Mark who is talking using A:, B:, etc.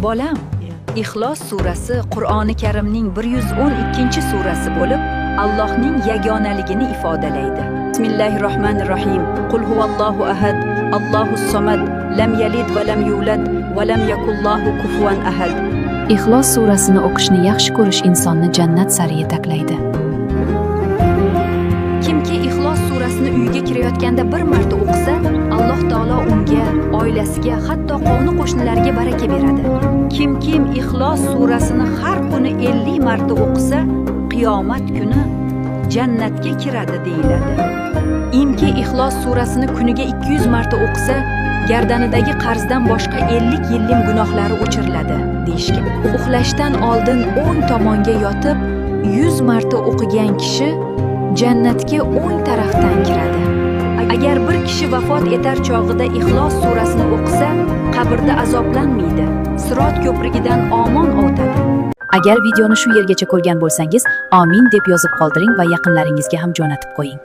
A: Bolam, Ixlos surasi Qur'oni Karimning 112-surasi bo'lib, Allohning yagonaligini ifodalaydi. Bismillahirrohmanirrohim. Qul huvallohu ahad, Allohus somad, lam yalid va lam yulad va lam yakullahu kufuvan ahad.
B: Ixlos surasini o'qishni yaxshi ko'rish insonni jannat sari yetaklaydi.
A: Kimki Ixlos surasini uyiga kirayotganda bir marta o'qisa, Alloh taolo unga, oilasiga, hatto qo'ni-qo'shnilariga baraka beradi. Kim Ixlos surasini har kuni 50 marta o'qisa, qiyomat kuni jannatga kiradi deyiladi. Imki Ixlos surasini kuniga 200 marta o'qisa, gardanidagi qarzdan boshqa 50 yillik gunohlari o'chiriladi deyishgan. Uxlashdan oldin o'ng tomonga yotib 100 marta o'qigan kishi jannatga o'ng tarafdan kiradi. Agar bir kishi vafot etar chog'ida Ixlos surasini o'qisa, qabrda azoblanmaydi, Sirot ko'prigidan omon o'tadi.
B: Agar videoni shu yergacha ko'rgan bo'lsangiz, amin deb yozib qoldiring va yaqinlaringizga ham jo'natib qo'ying.